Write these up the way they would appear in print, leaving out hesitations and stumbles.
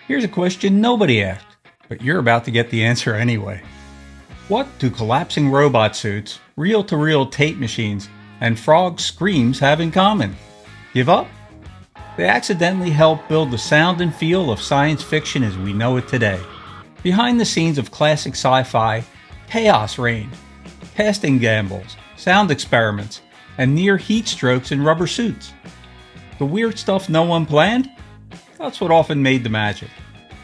Here's a question nobody asked, but you're about to get the answer anyway. What do collapsing robot suits, reel-to-reel tape machines, and frog screams have in common? Give up? They accidentally helped build the sound and feel of science fiction as we know it today. Behind the scenes of classic sci-fi, chaos reigned. Casting gambles, sound experiments, and near heat strokes in rubber suits. The weird stuff no one planned? That's what often made the magic.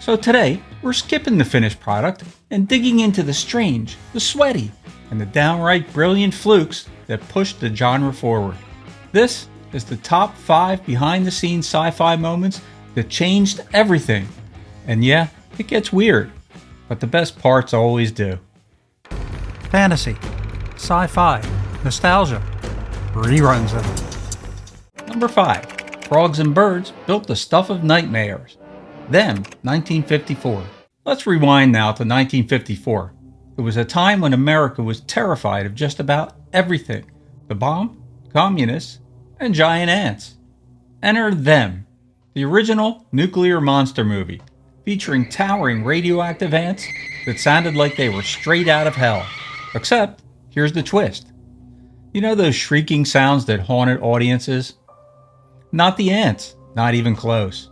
So today, we're skipping the finished product and digging into the strange, the sweaty, and the downright brilliant flukes that pushed the genre forward. This is the top 5 behind-the-scenes sci-fi moments that changed everything. And yeah, it gets weird, but the best parts always do. Fantasy, sci-fi, nostalgia, reruns of it. Number 5. Frogs and birds built the stuff of nightmares. Them, 1954. Let's rewind now to 1954. It was a time when America was terrified of just about everything. The bomb, communists, and giant ants. Enter Them, the original nuclear monster movie, featuring towering radioactive ants that sounded like they were straight out of hell. Except, here's the twist. You know those shrieking sounds that haunted audiences? Not the ants, not even close.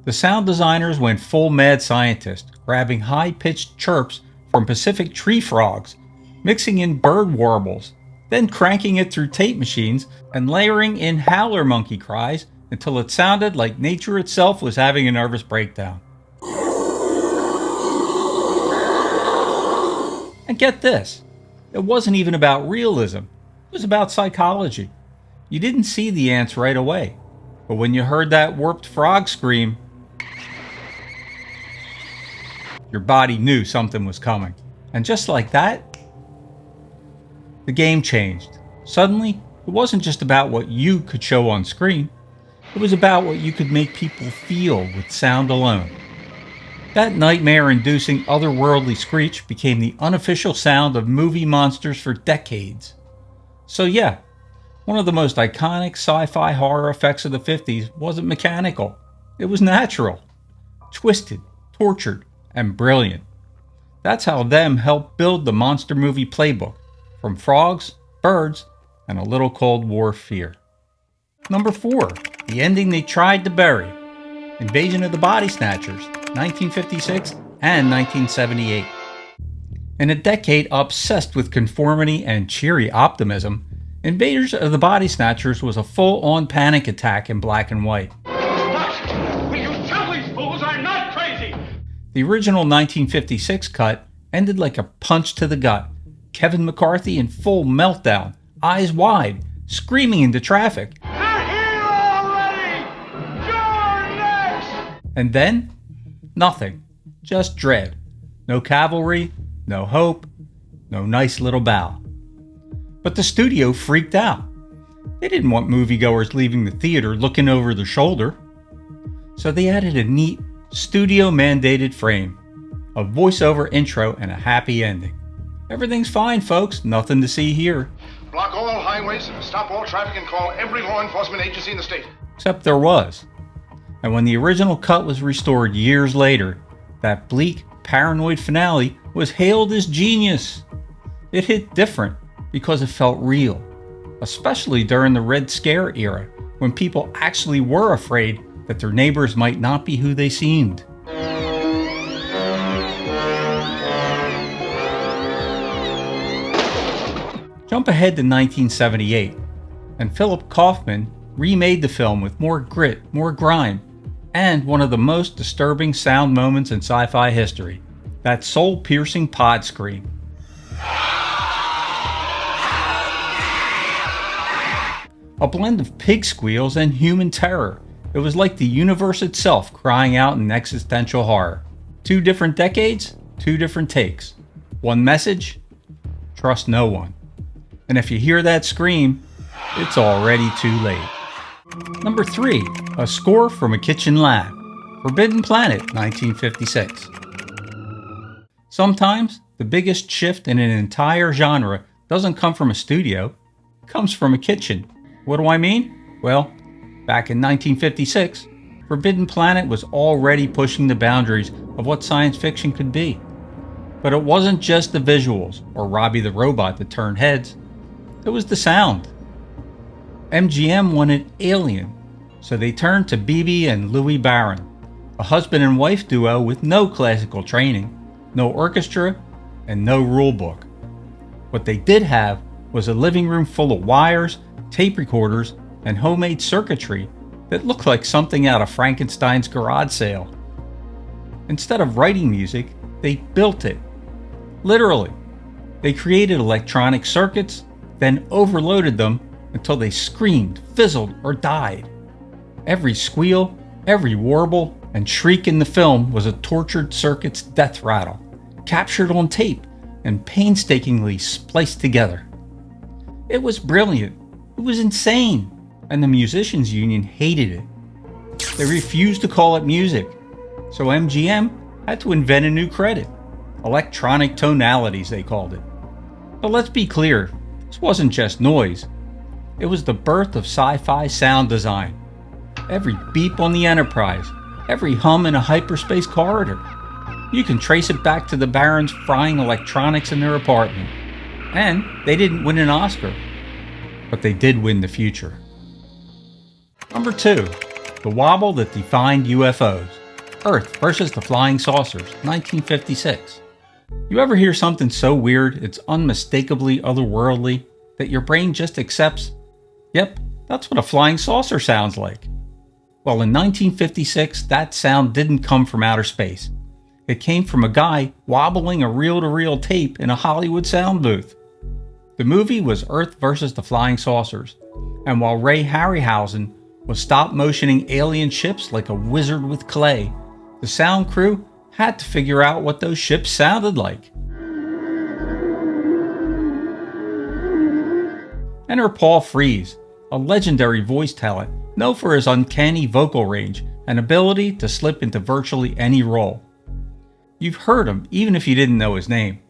The sound designers went full mad scientist, grabbing high-pitched chirps from Pacific tree frogs, mixing in bird warbles, then cranking it through tape machines and layering in howler monkey cries until it sounded like nature itself was having a nervous breakdown. And get this, it wasn't even about realism, it was about psychology. You didn't see the ants right away, but when you heard that warped frog scream, your body knew something was coming. And just like that, the game changed. Suddenly, it wasn't just about what you could show on screen, it was about what you could make people feel with sound alone. That nightmare-inducing otherworldly screech became the unofficial sound of movie monsters for decades. So yeah, one of the most iconic sci-fi horror effects of the 50s wasn't mechanical. It was natural, twisted, tortured, and brilliant. That's how Them helped build the monster movie playbook, from frogs, birds, and a little Cold War fear. Number 4. The ending they tried to bury. Invasion of the Body Snatchers, 1956 and 1978. In a decade obsessed with conformity and cheery optimism, Invaders of the Body Snatchers was a full-on panic attack in black and white. What? Will you tell these fools I'm not crazy? The original 1956 cut ended like a punch to the gut. Kevin McCarthy in full meltdown, eyes wide, screaming into traffic. They're here already! You're next! And then, nothing. Just dread. No cavalry, no hope, no nice little bow. But the studio freaked out. They didn't want moviegoers leaving the theater looking over their shoulder. So they added a neat, studio-mandated frame, a voiceover intro, and a happy ending. Everything's fine, folks. Nothing to see here. Block all highways, stop all traffic, and call every law enforcement agency in the state. Except there was. And when the original cut was restored years later, that bleak, paranoid finale was hailed as genius. It hit different because it felt real, especially during the Red Scare era, when people actually were afraid that their neighbors might not be who they seemed. Jump ahead to 1978, and Philip Kaufman remade the film with more grit, more grime, and one of the most disturbing sound moments in sci-fi history, that soul-piercing pod scream. A blend of pig squeals and human terror. It was like the universe itself crying out in existential horror. 2 different decades, 2 different takes. One message: trust no one. And if you hear that scream, it's already too late. Number 3, a score from a kitchen lab. Forbidden Planet, 1956. Sometimes, the biggest shift in an entire genre doesn't come from a studio, it comes from a kitchen. What do I mean? Well, back in 1956, Forbidden Planet was already pushing the boundaries of what science fiction could be. But it wasn't just the visuals or Robbie the Robot that turned heads, it was the sound. MGM wanted Alien, so they turned to Bibi and Louis Barron, a husband and wife duo with no classical training, no orchestra, and no rulebook. What they did have was a living room full of wires, tape recorders, and homemade circuitry that looked like something out of Frankenstein's garage sale. Instead of writing music, they built it. Literally. They created electronic circuits, then overloaded them until they screamed, fizzled, or died. Every squeal, every warble, and shriek in the film was a tortured circuit's death rattle, captured on tape and painstakingly spliced together. It was brilliant. It was insane. And the musicians union hated it. They refused to call it music, so MGM had to invent a new credit. Electronic tonalities, they called it. But let's be clear, this wasn't just noise. It was the birth of sci-fi sound design. Every beep on the Enterprise, every hum in a hyperspace corridor. You can trace it back to the Barons frying electronics in their apartment. And they didn't win an Oscar, but they did win the future. Number 2, the wobble that defined UFOs. Earth versus the Flying Saucers, 1956. You ever hear something so weird it's unmistakably otherworldly that your brain just accepts, yep, that's what a flying saucer sounds like? Well, in 1956, that sound didn't come from outer space. It came from a guy wobbling a reel-to-reel tape in a Hollywood sound booth. The movie was Earth versus the Flying Saucers, and while Ray Harryhausen was stop-motioning alien ships like a wizard with clay, the sound crew had to figure out what those ships sounded like. Enter Paul Frees, a legendary voice talent known for his uncanny vocal range and ability to slip into virtually any role. You've heard him even if you didn't know his name.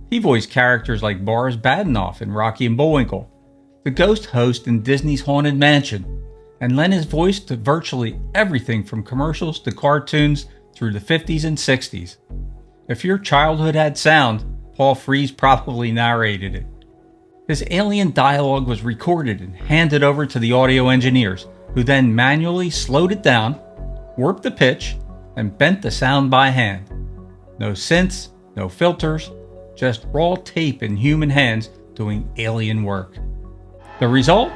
He voiced characters like Boris Badenoff in Rocky and Bullwinkle, the ghost host in Disney's Haunted Mansion, and lent his voice to virtually everything from commercials to cartoons through the 50s and 60s. If your childhood had sound, Paul Frees probably narrated it. His alien dialogue was recorded and handed over to the audio engineers, who then manually slowed it down, warped the pitch, and bent the sound by hand. No synths, no filters, just raw tape in human hands doing alien work. The result?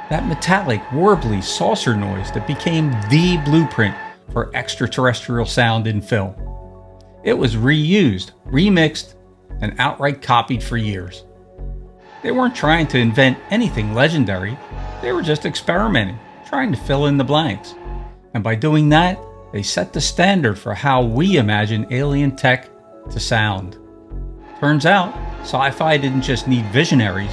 That metallic, warbly saucer noise that became the blueprint for extraterrestrial sound in film. It was reused, remixed, and outright copied for years. They weren't trying to invent anything legendary, they were just experimenting, trying to fill in the blanks. And by doing that, they set the standard for how we imagine alien tech to sound. Turns out, sci-fi didn't just need visionaries,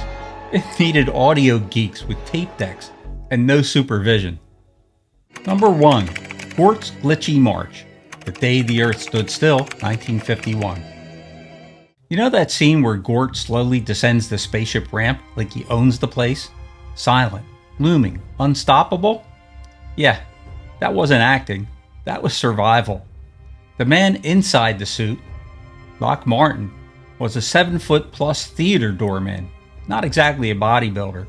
it needed audio geeks with tape decks and no supervision. Number 1, Gorts Glitchy March, The Day the Earth Stood Still, 1951. You know that scene where Gort slowly descends the spaceship ramp like he owns the place? Silent, looming, unstoppable? Yeah, that wasn't acting, that was survival. The man inside the suit, Lock Martin, was a 7-foot-plus theater doorman, not exactly a bodybuilder.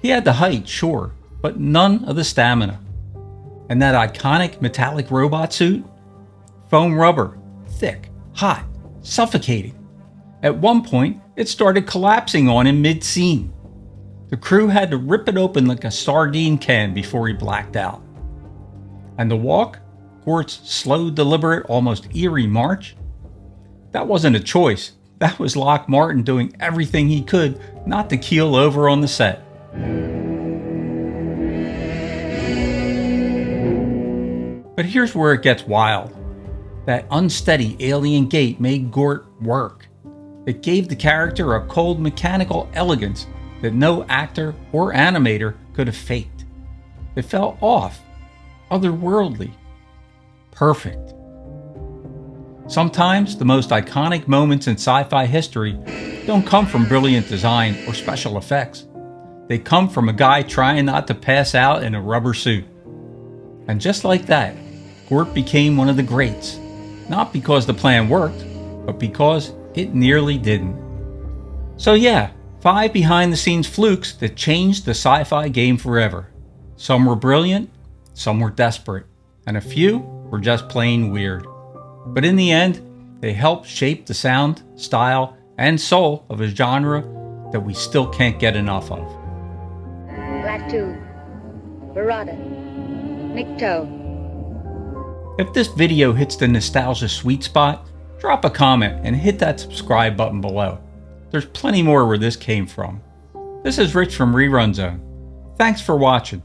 He had the height, sure, but none of the stamina. And that iconic metallic robot suit? Foam rubber, thick, hot, suffocating. At one point, it started collapsing on him mid-scene. The crew had to rip it open like a sardine can before he blacked out. And the walk? Gort's slow, deliberate, almost eerie march? That wasn't a choice. That was Lock Martin doing everything he could not to keel over on the set. But here's where it gets wild. That unsteady alien gait made Gort work. It gave the character a cold mechanical elegance that no actor or animator could have faked. It felt off, otherworldly, perfect. Sometimes the most iconic moments in sci-fi history don't come from brilliant design or special effects. They come from a guy trying not to pass out in a rubber suit. And just like that, Gort became one of the greats. Not because the plan worked, but because it nearly didn't. So yeah, 5 behind-the-scenes flukes that changed the sci-fi game forever. Some were brilliant, some were desperate, and a few were just plain weird. But in the end, they helped shape the sound, style, and soul of a genre that we still can't get enough of. Black Tube, Barada, Nikto. If this video hits the nostalgia sweet spot, drop a comment and hit that subscribe button below. There's plenty more where this came from. This is Rich from Rerun Zone. Thanks for watching,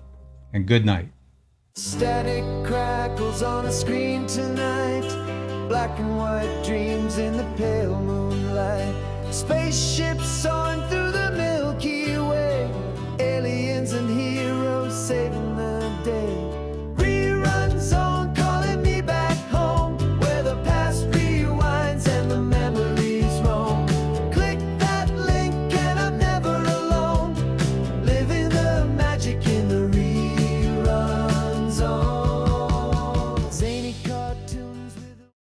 and good night. Static crackles on a screen tonight. Black and white dreams in the pale moonlight. Spaceships soaring through the Milky Way. Aliens and heroes saving